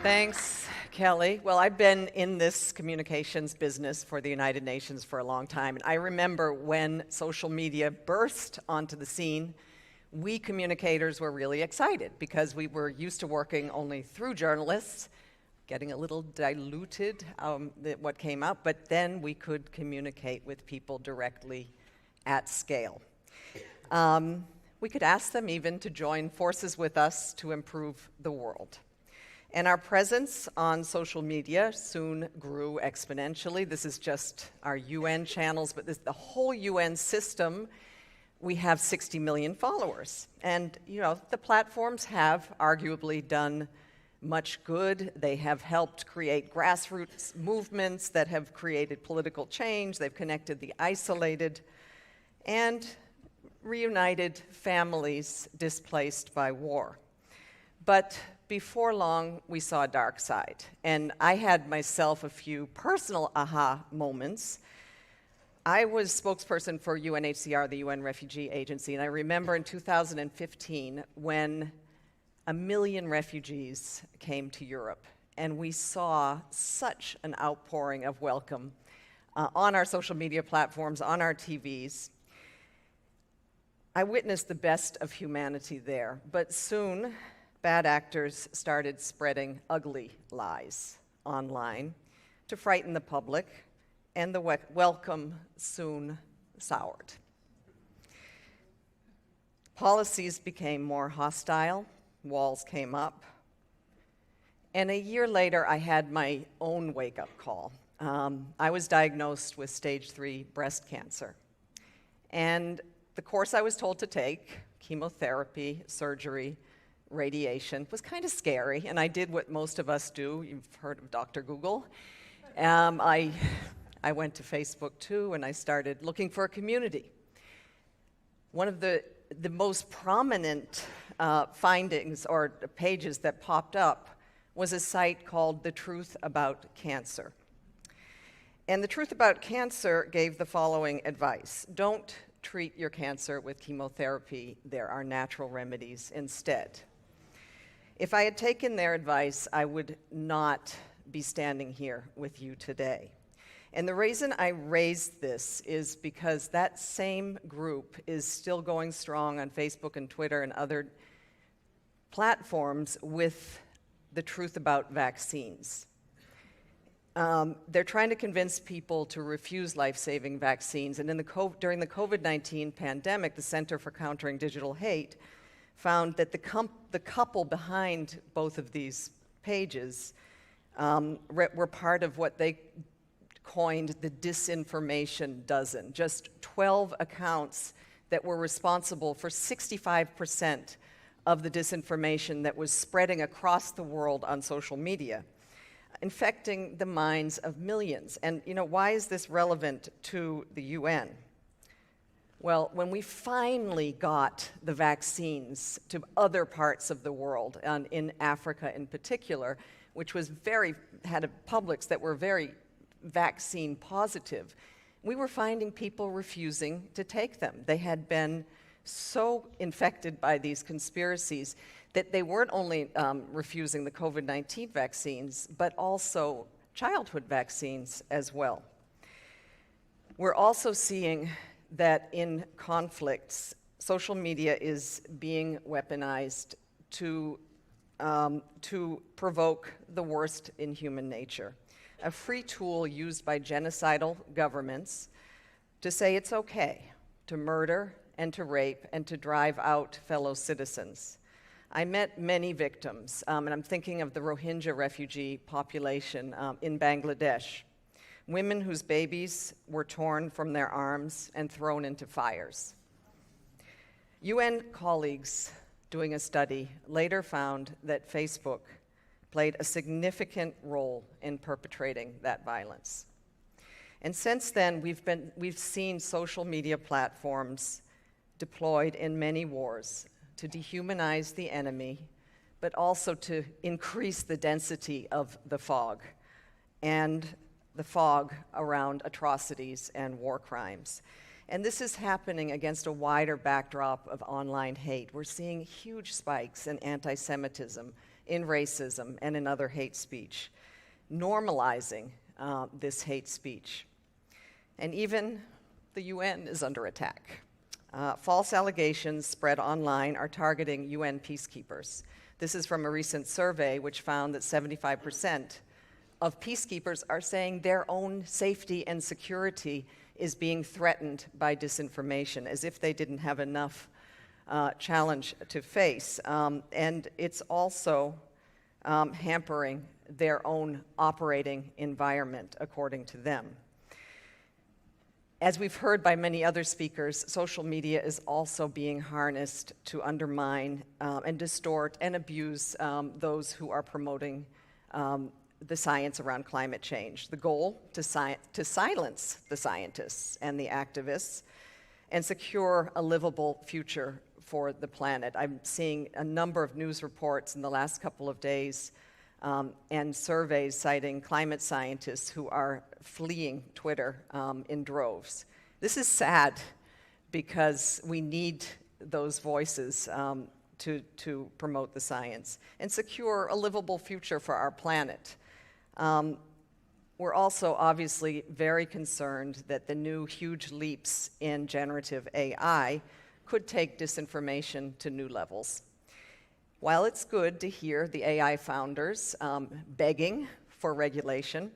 Thanks, Kelly. Well, I've been in this communications business for the United Nations for a long time, and I remember when social media burst onto the scene, we communicators were really excited because we were used to working only through journalists, getting a little diluted what came out, but then we could communicate with people directly at scale. We could ask them even to join forces with us to improve the world. And our presence on social media soon grew exponentially. This is just our UN channels, but the whole UN system, we have 60 million followers. And, the platforms have arguably done much good. They have helped create grassroots movements that have created political change. They've connected the isolated and reunited families displaced by war. But before long, we saw a dark side. And I had myself a few personal aha moments. I was spokesperson for UNHCR, the UN Refugee Agency, and I remember in 2015 when 1 million refugees came to Europe, and we saw such an outpouring of welcome on our social media platforms, on our TVs. I witnessed the best of humanity there, but soon bad actors started spreading ugly lies online to frighten the public, and the welcome soon soured. Policies became more hostile, walls came up, and a year later I had my own wake-up call. I was diagnosed with stage 3 breast cancer, and the course I was told to take, chemotherapy, surgery, radiation, was kind of scary, and I did what most of us do. You've heard of Dr. Google. I went to Facebook too, and I started looking for a community. One of the most prominent findings or pages that popped up was a site called The Truth About Cancer. And The Truth About Cancer gave the following advice: don't treat your cancer with chemotherapy. There are natural remedies instead. If I had taken their advice, I would not be standing here with you today. And the reason I raised this is because that same group is still going strong on Facebook and Twitter and other platforms with the truth about vaccines. They're trying to convince people to refuse life-saving vaccines. And during the COVID-19 pandemic, the Center for Countering Digital Hate found that the couple behind both of these pages were part of what they coined the disinformation dozen. Just 12 accounts that were responsible for 65% of the disinformation that was spreading across the world on social media, infecting the minds of millions. And why is this relevant to the UN? Well, when we finally got the vaccines to other parts of the world, and in Africa in particular, which had a publics that were very vaccine positive, we were finding people refusing to take them. They had been so infected by these conspiracies that they weren't only refusing the COVID-19 vaccines, but also childhood vaccines as well. We're also seeing that in conflicts, social media is being weaponized to provoke the worst in human nature. A free tool used by genocidal governments to say it's okay to murder and to rape and to drive out fellow citizens. I met many victims, and I'm thinking of the Rohingya refugee population in Bangladesh. Women whose babies were torn from their arms and thrown into fires. UN colleagues doing a study later found that Facebook played a significant role in perpetrating that violence. And since then, we've seen social media platforms deployed in many wars to dehumanize the enemy, but also to increase the density of the fog and the fog around atrocities and war crimes. And this is happening against a wider backdrop of online hate. We're seeing huge spikes in anti-Semitism in racism and in other hate speech, normalizing this hate speech. And even the UN is under attack. False allegations spread online are targeting UN peacekeepers. This is from a recent survey which found that 75% of peacekeepers are saying their own safety and security is being threatened by disinformation, as if they didn't have enough challenge to face. And it's also hampering their own operating environment, according to them. As we've heard by many other speakers, social media is also being harnessed to undermine and distort and abuse those who are promoting the science around climate change. The goal to silence the scientists and the activists and secure a livable future for the planet. I'm seeing a number of news reports in the last couple of days and surveys citing climate scientists who are fleeing Twitter in droves. This is sad because we need those voices to promote the science and secure a livable future for our planet. We're also obviously very concerned that the new huge leaps in generative AI could take disinformation to new levels. While it's good to hear the AI founders begging for regulation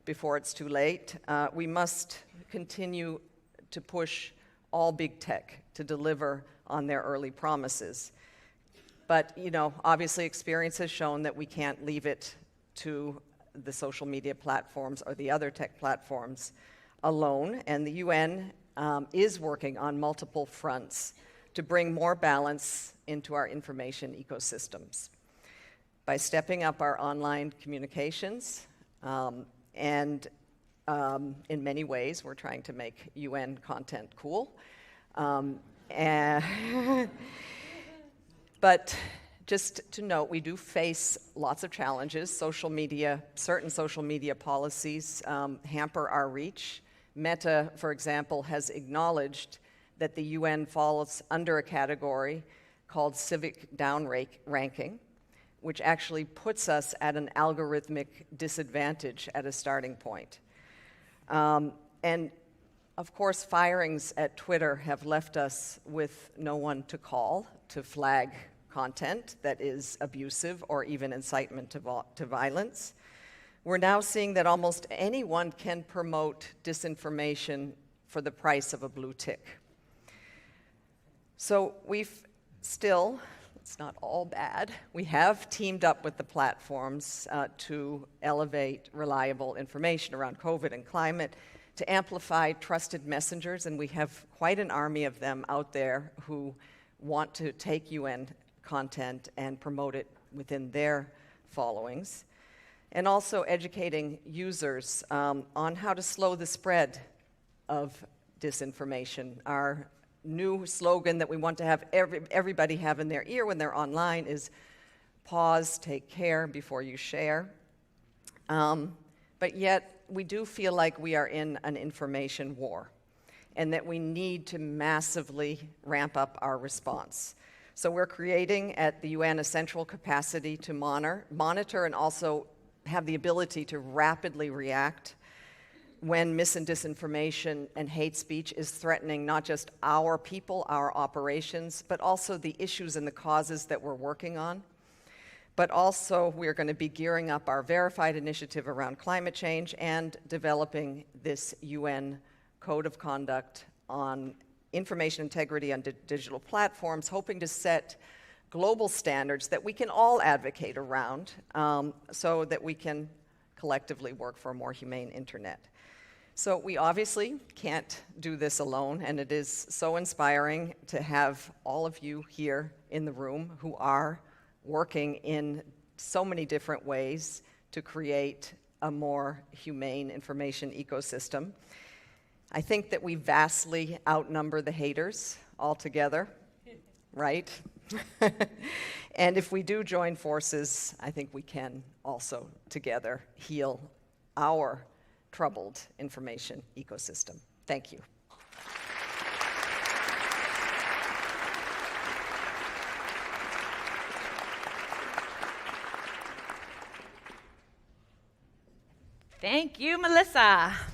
before it's too late, we must continue to push all big tech to deliver on their early promises. But, obviously experience has shown that we can't leave it to the social media platforms or the other tech platforms alone, and the UN is working on multiple fronts to bring more balance into our information ecosystems. By stepping up our online communications, and in many ways, we're trying to make UN content cool. But just to note, we do face lots of challenges. Certain social media policies hamper our reach. Meta, for example, has acknowledged that the UN falls under a category called civic downranking, which actually puts us at an algorithmic disadvantage at a starting point. And of course, firings at Twitter have left us with no one to call to flag content that is abusive or even incitement to violence. We're now seeing that almost anyone can promote disinformation for the price of a blue tick. So it's not all bad. We have teamed up with the platforms to elevate reliable information around COVID and climate, to amplify trusted messengers, and we have quite an army of them out there who want to take UN content and promote it within their followings, and also educating users on how to slow the spread of disinformation. Our new slogan that we want to have everybody have in their ear when they're online is pause, take care before you share. But yet, we do feel like we are in an information war and that we need to massively ramp up our response. So we're creating at the UN a central capacity to monitor and also have the ability to rapidly react when mis and disinformation and hate speech is threatening not just our people, our operations, but also the issues and the causes that we're working on. But also, we're going to be gearing up our verified initiative around climate change and developing this UN Code of Conduct on information integrity on digital platforms, hoping to set global standards that we can all advocate around so that we can collectively work for a more humane internet. So we obviously can't do this alone, and it is so inspiring to have all of you here in the room who are working in so many different ways to create a more humane information ecosystem. I think that we vastly outnumber the haters altogether, right? And if we do join forces, I think we can also together heal our troubled information ecosystem. Thank you. Thank you, Melissa.